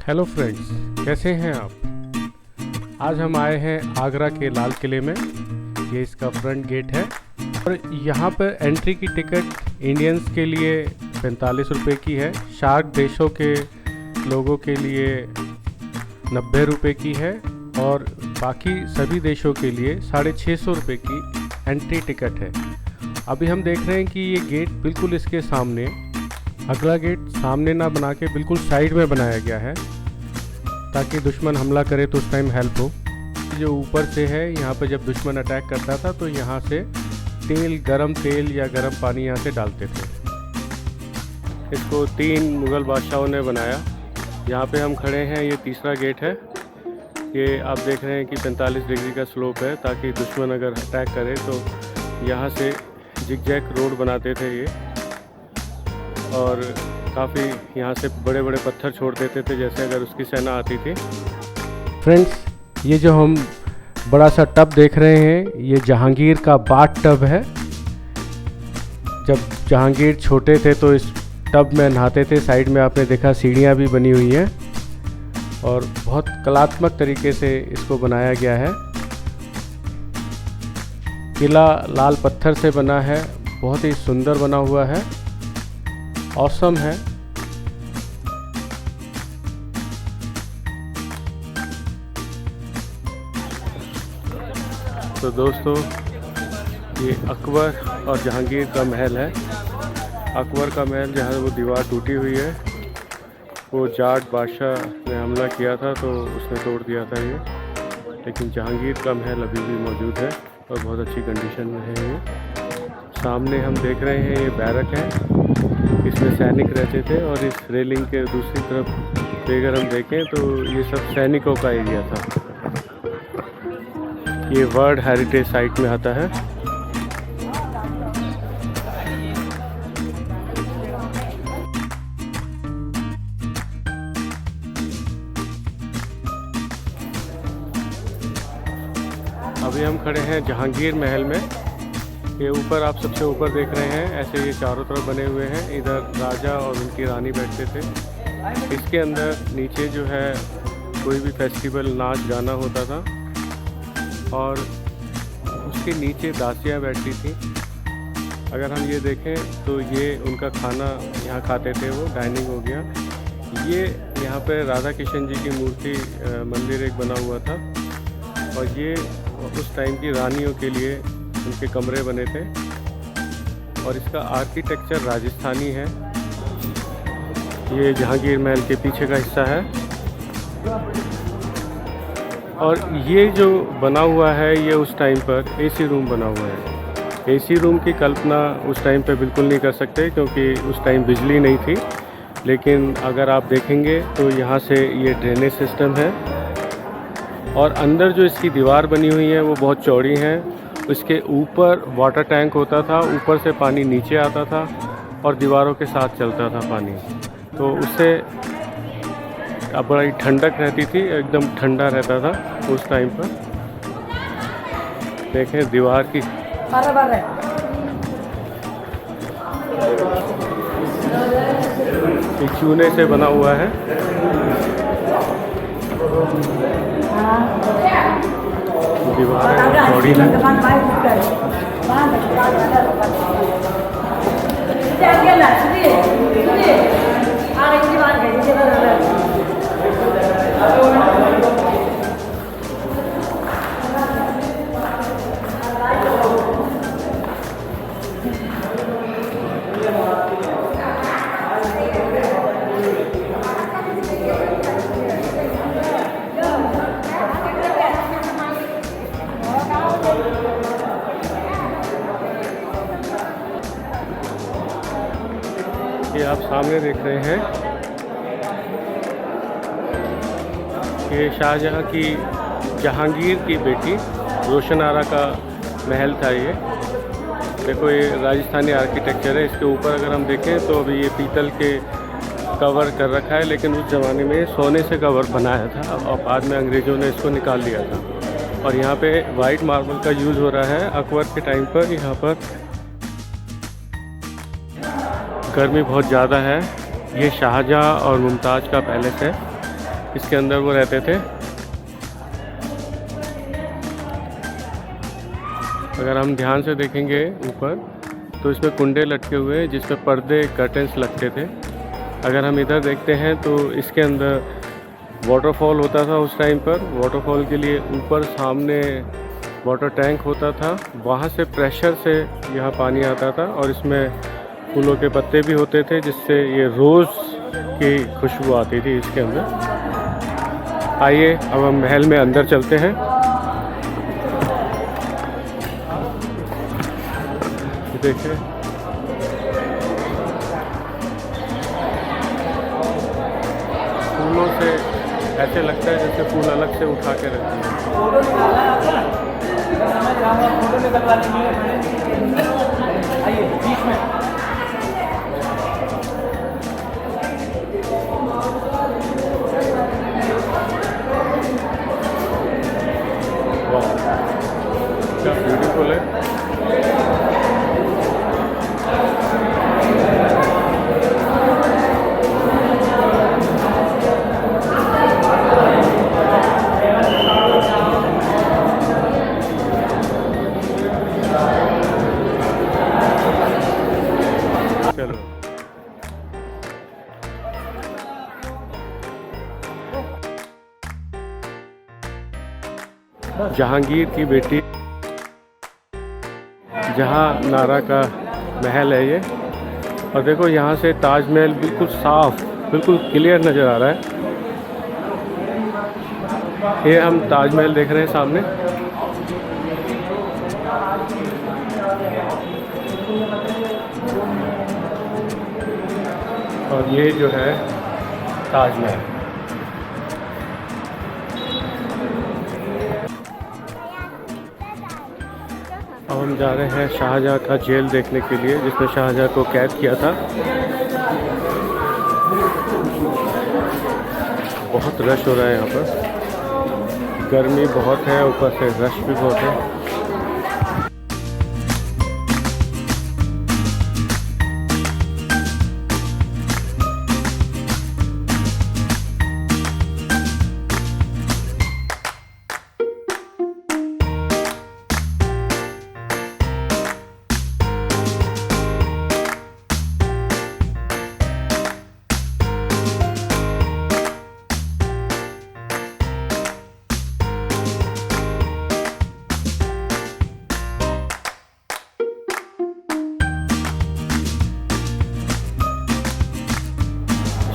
Hello friends, कैसे हैं आप। आज हम आए हैं आगरा के लाल किले में। ये इसका फ्रंट गेट है और यहाँ पर एंट्री की टिकट इंडियंस के लिए 45 रुपये की है। शार्क देशों के लोगों के लिए 90 रुपये की है और बाकी सभी देशों के लिए 650 रुपये की एंट्री टिकट है। अभी हम देख रहे हैं कि ये गेट बिल्कुल इसके सामने, अगला गेट सामने ना बना के बिल्कुल साइड में बनाया गया है ताकि दुश्मन हमला करे तो उस टाइम हेल्प हो। जो ऊपर से है, यहाँ पर जब दुश्मन अटैक करता था तो यहाँ से गरम तेल या गरम पानी यहाँ से डालते थे। इसको 3 मुग़ल बादशाहों ने बनाया। यहाँ पे हम खड़े हैं, ये तीसरा गेट है। ये आप देख रहे हैं कि 45 डिग्री का स्लोप है ताकि दुश्मन अगर अटैक करे तो यहाँ से जिगजैग रोड बनाते थे ये, और काफ़ी यहाँ से बड़े बड़े पत्थर छोड़ देते थे जैसे अगर उसकी सेना आती थी। फ्रेंड्स, ये जो हम बड़ा सा टब देख रहे हैं, ये जहांगीर का बाथ टब है। जब जहांगीर छोटे थे तो इस टब में नहाते थे। साइड में आपने देखा सीढ़ियाँ भी बनी हुई हैं और बहुत कलात्मक तरीके से इसको बनाया गया है। किला लाल पत्थर से बना है, बहुत ही सुंदर बना हुआ है, ऑसम है। तो दोस्तों, ये अकबर और जहांगीर का महल है। अकबर का महल जहाँ वो दीवार टूटी हुई है, वो जाट बादशाह ने हमला किया था तो उसने तोड़ दिया था ये, लेकिन जहांगीर का महल अभी भी मौजूद है और बहुत अच्छी कंडीशन में है ये। सामने हम देख रहे हैं ये बैरक है, इसमें सैनिक रहते थे और इस रेलिंग के दूसरी तरफ पे अगर हम देखें तो ये सब सैनिकों का एरिया था। ये वर्ल्ड हेरिटेज साइट में आता है। अभी हम खड़े हैं जहांगीर महल में। ये ऊपर आप सबसे ऊपर देख रहे हैं, ऐसे ये चारों तरफ बने हुए हैं। इधर राजा और उनकी रानी बैठते थे। इसके अंदर नीचे जो है कोई भी फेस्टिवल, नाच गाना होता था और उसके नीचे दासियाँ बैठती थी। अगर हम ये देखें तो ये उनका खाना यहाँ खाते थे, वो डाइनिंग हो गया। ये यहाँ पे राधा कृष्ण जी की मूर्ति मंदिर एक बना हुआ था और ये उस टाइम की रानियों के लिए उनके कमरे बने थे और इसका आर्किटेक्चर राजस्थानी है। ये जहांगीर महल के पीछे का हिस्सा है और ये जो बना हुआ है ये उस टाइम पर एसी रूम बना हुआ है। एसी रूम की कल्पना उस टाइम पे बिल्कुल नहीं कर सकते क्योंकि उस टाइम बिजली नहीं थी, लेकिन अगर आप देखेंगे तो यहाँ से ये ड्रेनेज सिस्टम है और अंदर जो इसकी दीवार बनी हुई है वो बहुत चौड़ी है। उसके ऊपर वाटर टैंक होता था, ऊपर से पानी नीचे आता था और दीवारों के साथ चलता था पानी, तो उससे बड़ी ठंडक रहती थी, एकदम ठंडा रहता था उस टाइम पर। देखें दीवार की चूने से बना हुआ है। दीवार चौड़ी है। ये आप सामने देख रहे हैं, ये शाहजहां की, जहांगीर की बेटी रोशन आरा का महल था। ये देखो, ये राजस्थानी आर्किटेक्चर है। इसके ऊपर अगर हम देखें तो अभी ये पीतल के कवर कर रखा है, लेकिन उस ज़माने में सोने से कवर बनाया था और बाद में अंग्रेज़ों ने इसको निकाल लिया था। और यहाँ पे वाइट मार्बल का यूज़ हो रहा है। अकबर के टाइम पर यहाँ पर गर्मी बहुत ज़्यादा है। ये शाहजहाँ और मुमताज़ का पैलेस है। इसके अंदर वो रहते थे। अगर हम ध्यान से देखेंगे ऊपर तो इसमें कुंडे लटके हुए हैं जिसमें पर्दे कर्टेंस लगते थे। अगर हम इधर देखते हैं तो इसके अंदर वाटरफॉल होता था उस टाइम पर। वाटरफॉल के लिए ऊपर सामने वाटर टैंक होता था, वहाँ से प्रेशर से यहाँ पानी आता था और इसमें फूलों के पत्ते भी होते थे जिससे ये रोज़ की खुशबू आती थी इसके अंदर। आइए अब हम महल में अंदर चलते हैं। देखिए फूलों से ऐसे लगता है जैसे फूल अलग से उठा के रखते हैं। वाह, क्या ब्यूटीफुल है। जहांगीर की बेटी जहांनारा का महल है ये। और देखो यहाँ से ताजमहल बिल्कुल साफ, बिल्कुल क्लियर नज़र आ रहा है। ये हम ताजमहल देख रहे हैं सामने। और ये जो है ताजमहल। अब हम जा रहे हैं शाहजहाँ का जेल देखने के लिए जिसमें शाहजहाँ को कैद किया था। बहुत रश हो रहा है यहाँ पर, गर्मी बहुत है, ऊपर से रश भी बहुत है।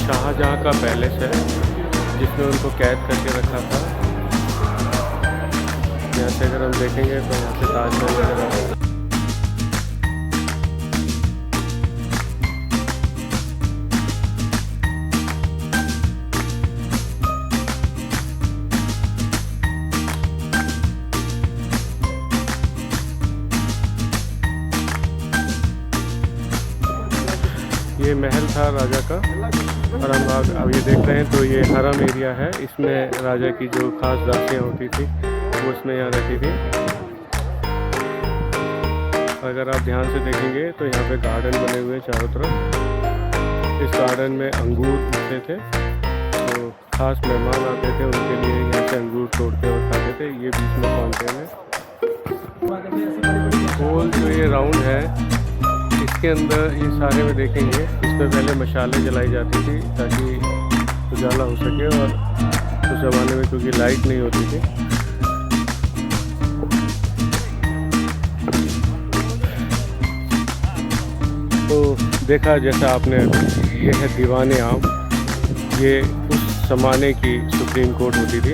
शाहजहाँ का पैलेस है जिसमें उनको कैद करके रखा था। यहाँ से अगर हम देखेंगे तो यहाँ से ताजमहल नजर आ रहा है। ये महल था राजा का। और हम अब ये देख रहे हैं तो ये हरम एरिया है। इसमें राजा की जो खास दासियाँ होती थी वो इसमें यहाँ रहती थी। अगर आप ध्यान से देखेंगे तो यहाँ पे गार्डन बने हुए चारों तरफ। इस गार्डन में अंगूर उगते थे, तो खास मेहमान आते थे उनके लिए यहाँ से अंगूर तोड़ते और खाते थे। ये बीच में फाउंटेन है। गोल जो ये राउंड है इसके अंदर ये सारे में देखेंगे इसमें पहले मशालें जलाई जाती थी ताकि उजाला हो सके। और उस ज़माने में क्योंकि लाइट नहीं होती थी तो देखा जैसा आपने, ये है दीवाने आम। ये उस ज़माने की सुप्रीम कोर्ट होती थी।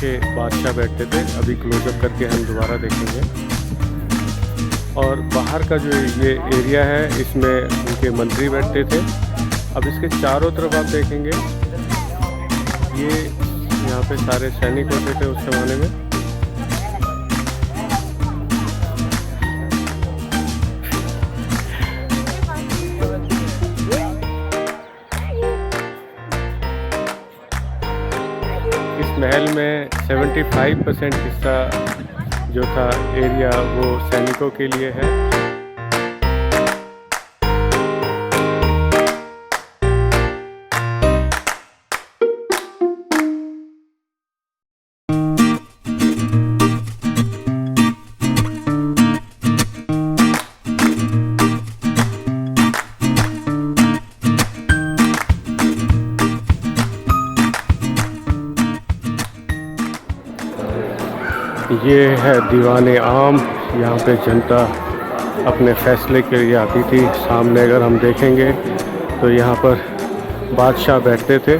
मेरे बादशाह बैठते थे। अभी क्लोजअप करके हम दोबारा देखेंगे। और बाहर का जो ये एरिया है इसमें उनके मंत्री बैठते थे। अब इसके चारों तरफ आप देखेंगे ये यहाँ पे सारे सैनिक होते थे उस ज़माने में। महल में 75% हिस्सा जो था एरिया वो सैनिकों के लिए है। ये है दीवाने आम। यहाँ पे जनता अपने फैसले के लिए आती थी। सामने अगर हम देखेंगे तो यहाँ पर बादशाह बैठते थे।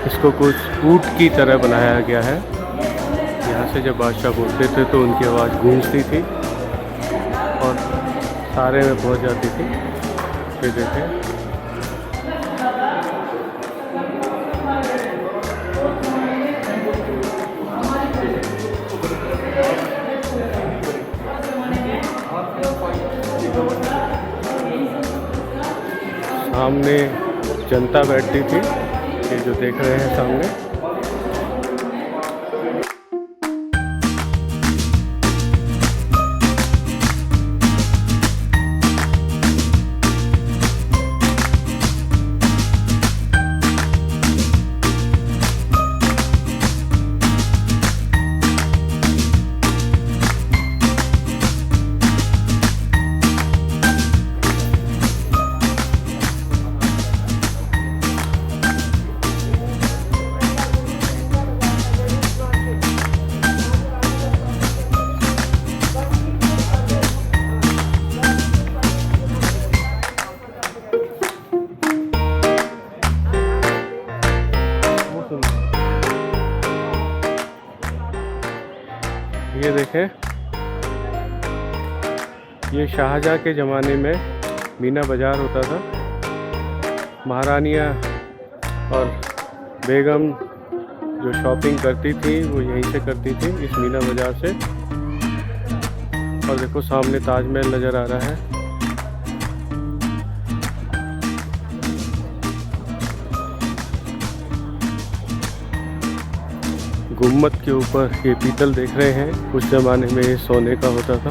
इसको कुछ ऊँट की तरह बनाया गया है। यहाँ से जब बादशाह बोलते थे तो उनकी आवाज़ गूंजती थी और सारे में पहुँच जाती थी। ये देखें, सामने जनता बैठती थी। ये जो देख रहे हैं सामने, ये देखें, ये शाहजहाँ के ज़माने में मीना बाज़ार होता था। महारानियाँ और बेगम जो शॉपिंग करती थी वो यहीं से करती थी, इस मीना बाज़ार से। और देखो सामने ताजमहल नज़र आ रहा है। गुम्मद के ऊपर ये पीतल देख रहे हैं, उस ज़माने में ये सोने का होता था।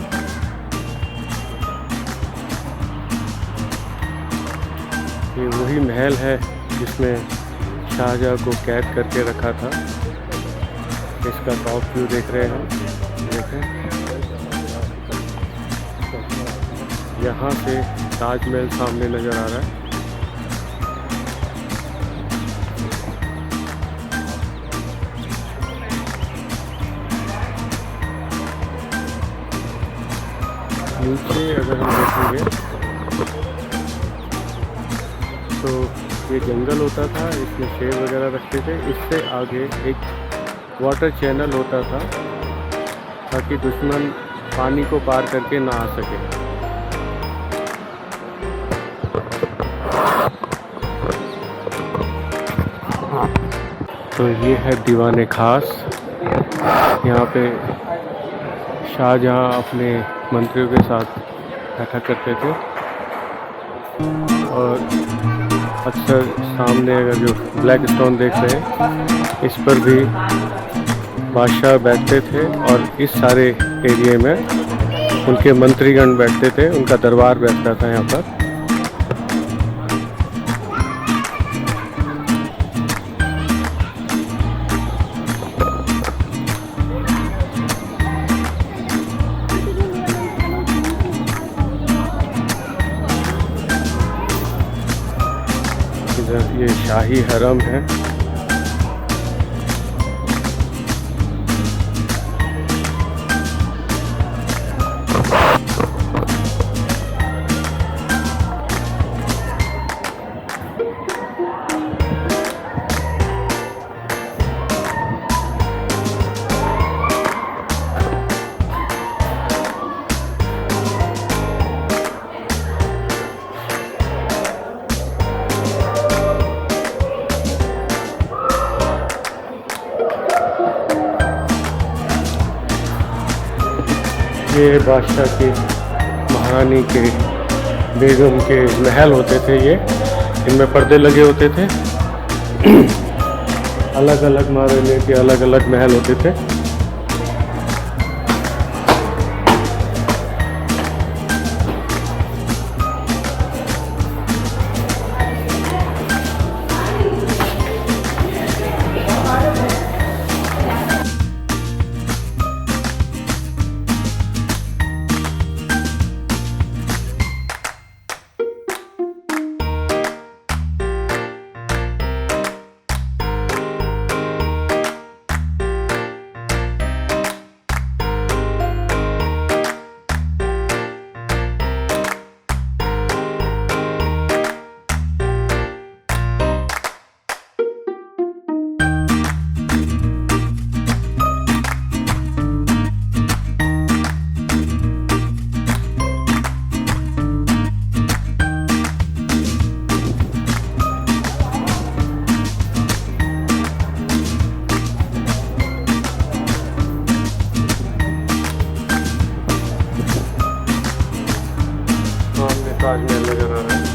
ये वही महल है जिसमें शाहजहाँ को कैद करके रखा था। इसका टॉप व्यू देख रहे हैं, देखें। यहाँ से ताजमहल सामने नज़र आ रहा है। नीचे अगर हम देखेंगे तो ये जंगल होता था, इसमें शेर वगैरह रखते थे। इससे आगे एक वाटर चैनल होता था ताकि दुश्मन पानी को पार करके ना आ सके। तो ये है दीवाने खास। यहाँ पे शाहजहाँ अपने मंत्रियों के साथ बैठा करते थे और अक्सर सामने अगर जो ब्लैक स्टोन देख रहे हैं इस पर भी बादशाह बैठते थे और इस सारे एरिया में उनके मंत्रीगण बैठते थे, उनका दरबार बैठता था यहाँ पर। ये शाही हरम है। ये बादशाह के, महारानी के, बेगम के महल होते थे। ये इनमें पर्दे लगे होते थे। अलग अलग महारानी के अलग अलग महल होते थे। ताजमहल नज़र आ रहा है।